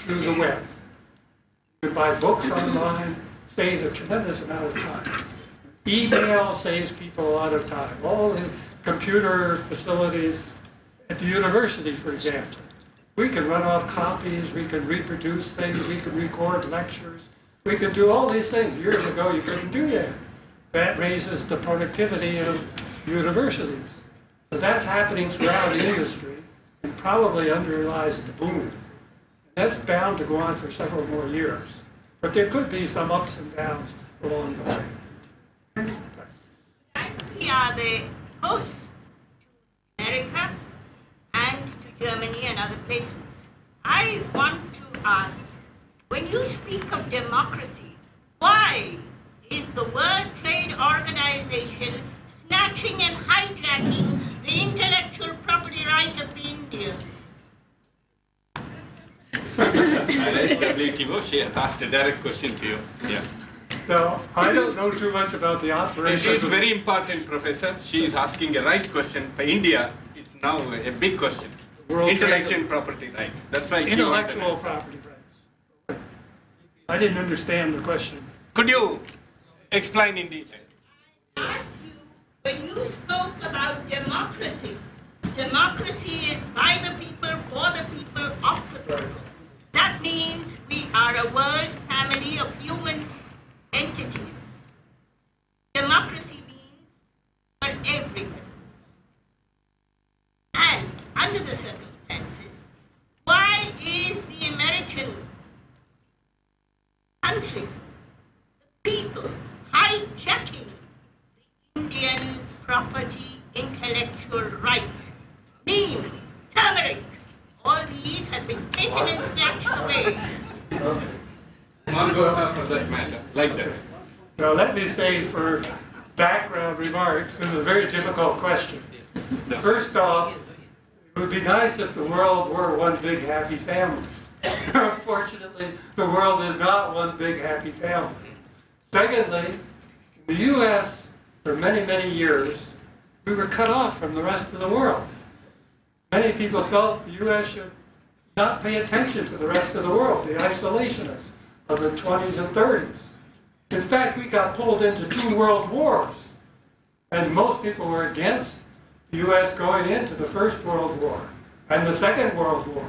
through the web. You can buy books online, saves a tremendous amount of time. Email saves people a lot of time. All the computer facilities at the university, for example. We can run off copies, we can reproduce things, we can record lectures. We can do all these things. Years ago, you couldn't do that. That raises the productivity of universities. So that's happening throughout the industry and probably underlies the boom. That's bound to go on for several more years. But there could be some ups and downs along the way. We are the hosts to America and to Germany and other places. I want to ask, when you speak of democracy, why is the World Trade Organization snatching and hijacking the intellectual property right of the Indians? K Ghosh, she has asked a direct question to you. Yeah. Now, I don't know too much about the operations. It's very important, Professor. She is asking a right question. For India, it's now a big question. Intellectual property right. That's why intellectual property rights. I didn't understand the question. Could you explain in detail? I asked you, when you spoke about democracy, democracy is by the people, for the people, of the people. That means we are a world family of human entities. Democracy means for everyone. And under the circumstances, why is the American country, the people, hijacking the Indian property intellectual right? Neem, turmeric, all these have been taken and snatched away. Margot, for that matter, like that. Now, let me say for background remarks, this is a very difficult question. First off, it would be nice if the world were one big happy family. Unfortunately, the world is not one big happy family. Secondly, in the U.S., for many, many years, we were cut off from the rest of the world. Many people felt the U.S. should not pay attention to the rest of the world, the isolationists of the 20s and 30s. In fact, we got pulled into 2 world wars, and most people were against the U.S. going into the First World War and the Second World War.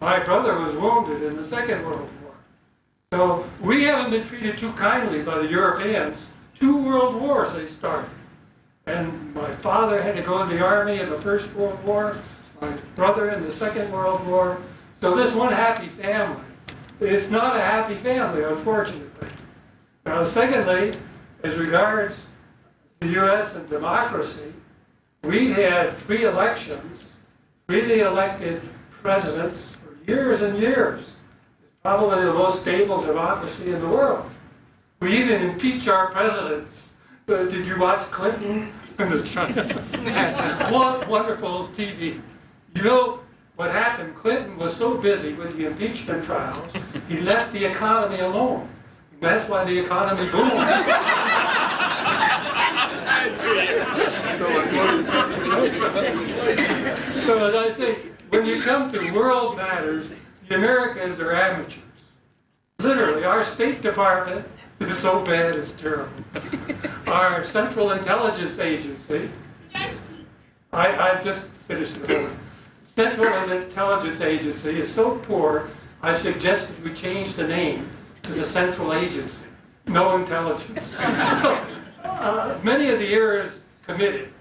My brother was wounded in the Second World War. So we haven't been treated too kindly by the Europeans. 2 world wars they started. And my father had to go in the army in the First World War, my brother in the Second World War. So this one happy family, it's not a happy family, unfortunately. Now, secondly, as regards the U.S. and democracy, We had 3 elections, freely elected presidents for years and years. It's probably the most stable democracy in the world. We even impeach our presidents. Did you watch Clinton? Wonderful TV. You know what happened? Clinton was so busy with the impeachment trials, he left the economy alone. And that's why the economy boomed. So as I say, when you come to world matters, the Americans are amateurs. Literally, our State Department is so bad it's terrible. Our Central Intelligence Agency, I just finished the whole. Central Intelligence Agency is so poor, I suggested we change the name to the Central Agency. No intelligence. So, many of the errors committed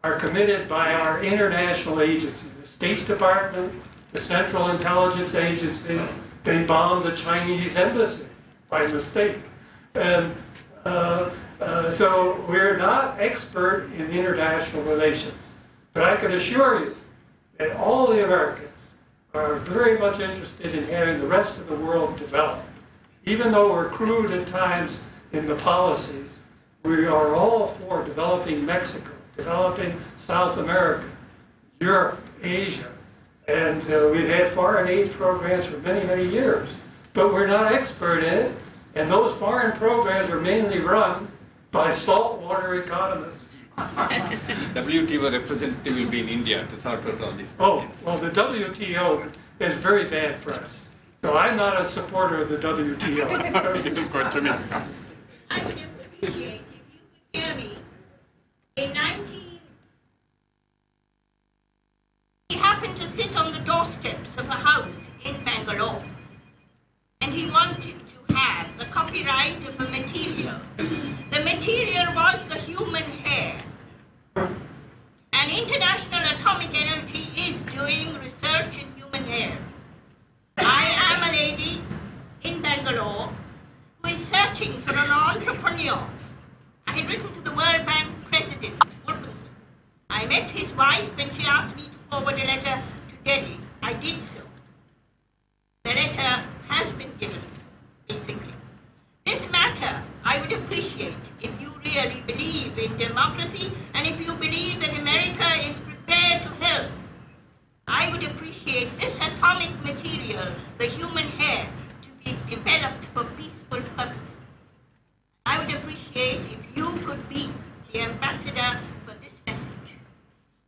are committed by our international agencies, the State Department, the Central Intelligence Agency. They bombed the Chinese embassy by mistake. And so we're not expert in international relations. But I can assure you that all the Americans are very much interested in having the rest of the world develop. Even though we're crude at times in the policies, we are all for developing Mexico, developing South America, Europe, Asia. And we've had foreign aid programs for many, many years. But we're not expert in it. And those foreign programs are mainly run by saltwater economists. WTO representative will be in India to sort out all these questions. Oh, well, the WTO is very bad press. So I'm not a supporter of the WTO. I would appreciate if you could hear me. In 19... He happened to sit on the doorsteps of a house in Bangalore. And he wanted to have the copyright of a material. The material was the human hair. And International Atomic Energy is doing research in human hair. I am a lady in Bangalore who is searching for an entrepreneur. I had written to the World Bank president, Wolfgang. I met his wife when she asked me to forward a letter to Delhi. I did so. The letter has been given, basically. This matter, I would appreciate if you really believe in democracy and if you believe that America is prepared to help. I would appreciate this atomic material, the human hair, to be developed for peaceful purposes. I would appreciate if you could be the ambassador for this message.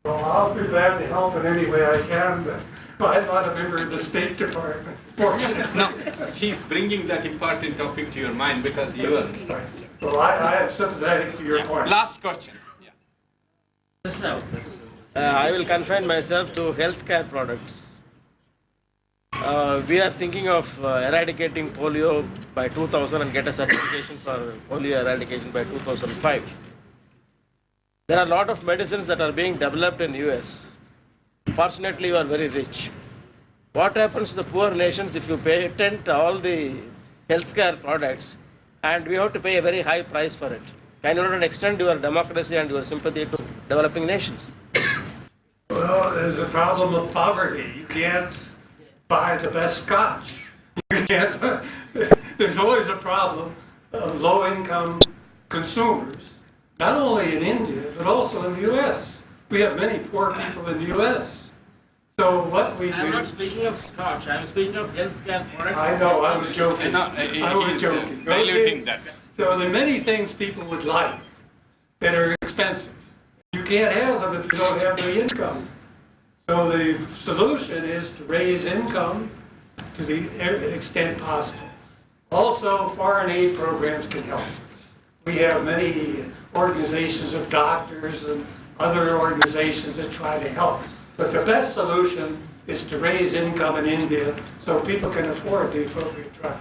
Well, I'll be glad to help in any way I can, but I'm not a member of the State Department. No, she's bringing that important topic to your mind because you are... Well, I am sympathetic to your point. Last question. I will confine myself to healthcare products. We are thinking of eradicating polio by 2000 and get a certification for polio eradication by 2005. There are a lot of medicines that are being developed in US. Fortunately, you are very rich. What happens to the poor nations if you patent all the healthcare products and we have to pay a very high price for it? Can you not extend your democracy and your sympathy to developing nations? Well, there's a problem of poverty. You can't buy the best scotch. You can't, there's always a problem of low-income consumers, not only in India, but also in the U.S. We have many poor people in the U.S. So what we do... I'm not speaking of scotch, I'm speaking of healthcare products. I know, I was joking. I was joking. Diluting that. So there are many things people would like that are expensive. You can't have them if you don't have the income. So the solution is to raise income to the extent possible. Also, foreign aid programs can help. We have many organizations of doctors and other organizations that try to help. But the best solution is to raise income in India so people can afford the appropriate drugs.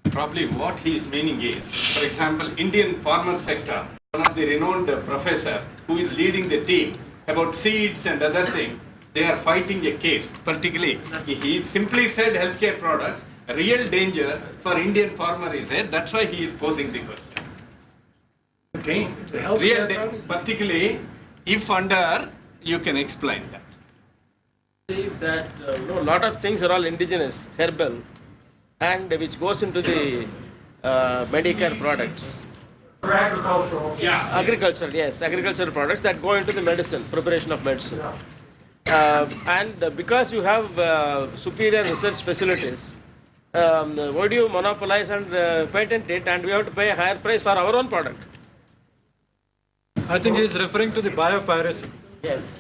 Probably what he is meaning is, for example, Indian farmer sector, one of the renowned professor who is leading the team about seeds and other things, they are fighting a case. Particularly, he simply said healthcare products, a real danger for Indian farmer is there. That's why he is posing the question. Again, the Real danger, particularly If under, you can explain that. See that a lot of things are all indigenous, herbal, and which goes into the Medicare products. For agricultural. Yeah. Agriculture, yes, agricultural products that go into the medicine, preparation of medicine. And because you have superior research facilities, why do you monopolize and patent it, and we have to pay a higher price for our own product? I think he is referring to the biopiracy. Yes.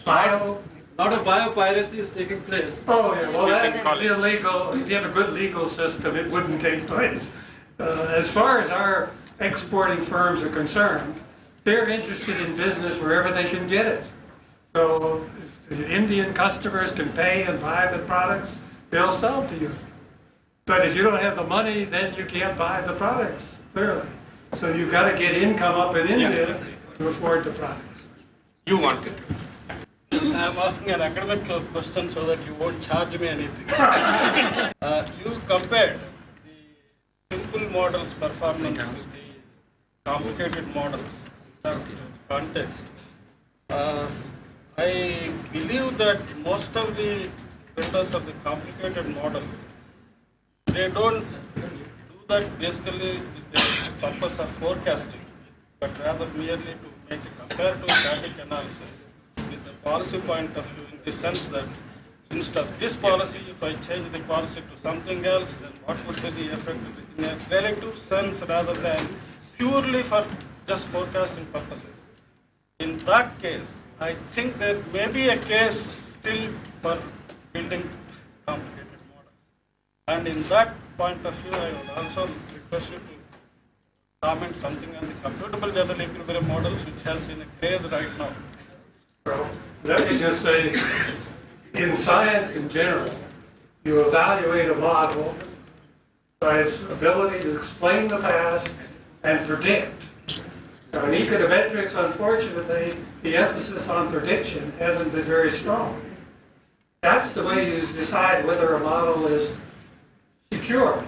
A lot of biopiracy is taking place. Oh, yeah, well, that's illegal. If you have a good legal system, it wouldn't take place. As far as our exporting firms are concerned, they're interested in business wherever they can get it. So if the Indian customers can pay and buy the products, they'll sell to you. But if you don't have the money, then you can't buy the products, clearly. So you've got to get income up in India to afford the products. You want it. I'm asking an academic question so that you won't charge me anything. You compared the simple models' performance with the complicated models in that context. I believe that most of the builders of the complicated models, they don't do that basically with the purpose of forecasting, but rather merely to make a comparative static analysis with the policy point of view, in the sense that instead of this policy, if I change the policy to something else, then what would be the effect in a relative sense rather than purely for just forecasting purposes. In that case, I think there may be a case still for building complicated models. And in that point of view, I would also request you to comment something on the computable general equilibrium models, which has been a craze right now. Well, let me just say, in science in general, you evaluate a model by its ability to explain the past and predict. Now, in econometrics, unfortunately, the emphasis on prediction hasn't been very strong. That's the way you decide whether a model is secure,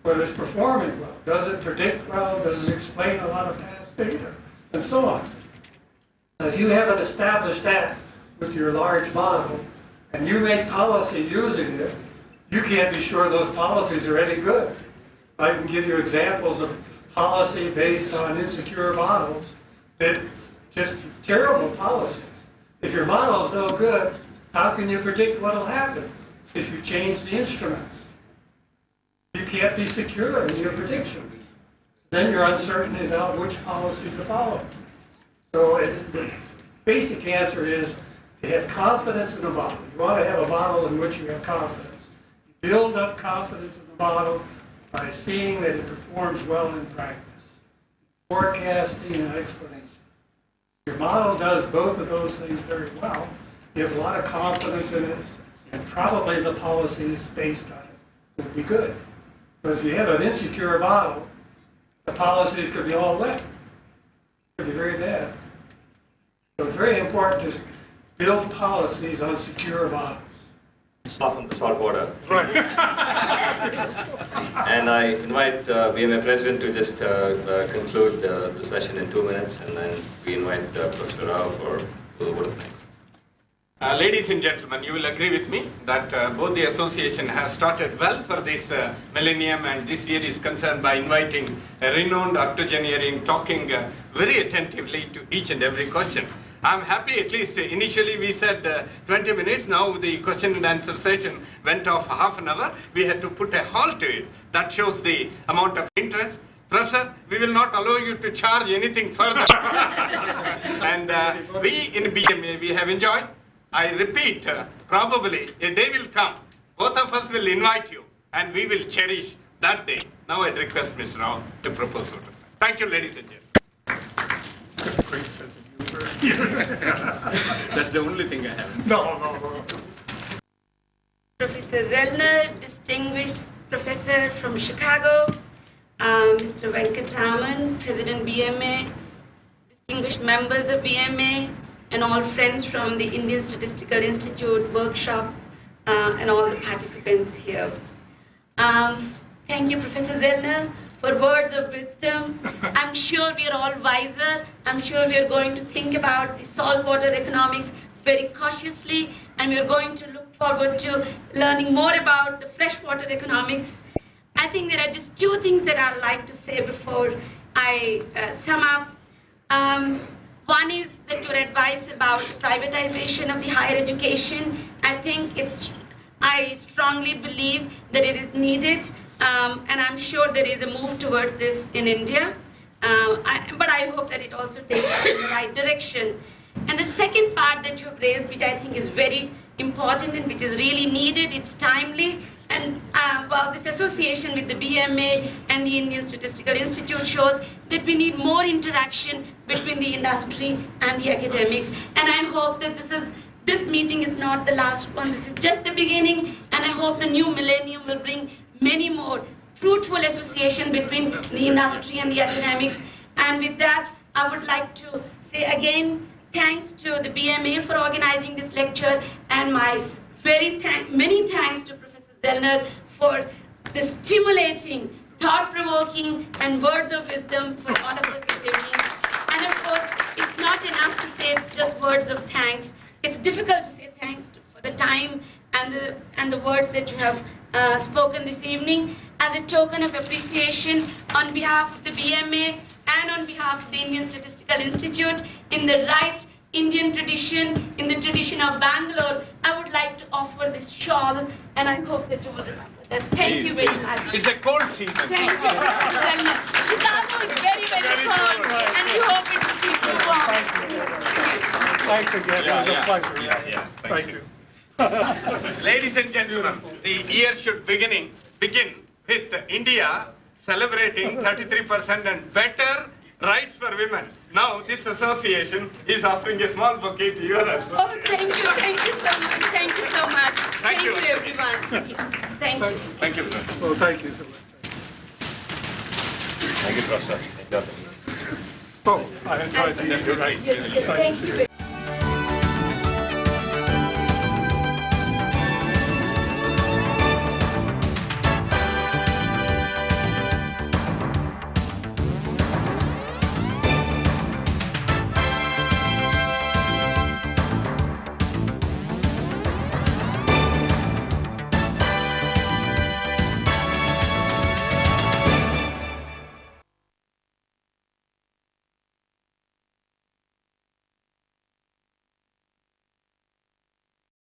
whether it's performing well. Does it predict well? Does it explain a lot of past data? And so on. If you haven't established that with your large model, and you make policy using it, you can't be sure those policies are any good. I can give you examples of policy based on insecure models that just terrible policies. If your model is no good, how can you predict what will happen if you change the instruments? You can't be secure in your predictions. Then you're uncertain about which policy to follow. So the basic answer is to have confidence in the model. You want to have a model in which you have confidence. You build up confidence in the model by seeing that it performs well in practice. Forecasting and explanation. Your model does both of those things very well. You have a lot of confidence in it, and probably the policies based on it will be good. But if you have an insecure model, the policies could be all wet. Could be very bad. So it's very important to build policies on secure models. From the salt water. Right. And I invite BMA President to just conclude the session in 2 minutes, and then we invite Professor Rao for what is next. Ladies and gentlemen, you will agree with me that both the association has started well for this millennium, and this year is concerned by inviting a renowned octogenarian, talking very attentively to each and every question. I'm happy, at least initially we said 20 minutes, now the question and answer session went off half an hour. We had to put a halt to it. That shows the amount of interest. Professor, we will not allow you to charge anything further. And we in BMA, we have enjoyed. I repeat, probably a day will come, both of us will invite you, and we will cherish that day. Now I request Ms. Rao to propose. Thank you, ladies and gentlemen. Great sense of humor. That's the only thing I have. No. Professor Zellner, distinguished professor from Chicago, Mr. Venkatraman, President BMA, distinguished members of BMA, and all friends from the Indian Statistical Institute workshop, and all the participants here. Thank you, Professor Zellner, for words of wisdom. I'm sure we are all wiser. I'm sure we are going to think about the saltwater economics very cautiously, and we are going to look forward to learning more about the freshwater economics. I think there are just two things that I'd like to say before I sum up. One is that your advice about privatization of the higher education. I strongly believe that it is needed, and I'm sure there is a move towards this in India. But I hope that it also takes us in the right direction. And the second part that you have raised, which I think is very important and which is really needed, it's timely. And well, this association with the BMA and the Indian Statistical Institute shows that we need more interaction between the industry and the academics. And I hope that this meeting is not the last one. This is just the beginning, and I hope the new millennium will bring many more fruitful association between the industry and the academics. And with that, I would like to say again, thanks to the BMA for organizing this lecture, and my many thanks to Professor Zellner for the stimulating, thought-provoking, and words of wisdom for all of us this evening. And of course, it's not enough to say just words of thanks. It's difficult to say thanks for the time and the words that you have spoken this evening. As a token of appreciation on behalf of the BMA and on behalf of the Indian Statistical Institute, in the right Indian tradition, in the tradition of Bangalore, I would like to offer this shawl, and I hope that you will remember this. Thank you very much. It's a cold season. Thank you very much. Chicago is very, very cold, and we hope it will keep you warm. Thanks again. It was a pleasure. Thank you. Ladies and gentlemen, the year should begin with India celebrating 33% and better rights for women. Now this association is offering a small bouquet to you. Oh, thank you so much. Thank you so much. Thank you everyone. Yes, thank you. Thank you. Well, thank you so much. Thank you, Professor. Oh, I enjoyed it. Yes, thank you very much.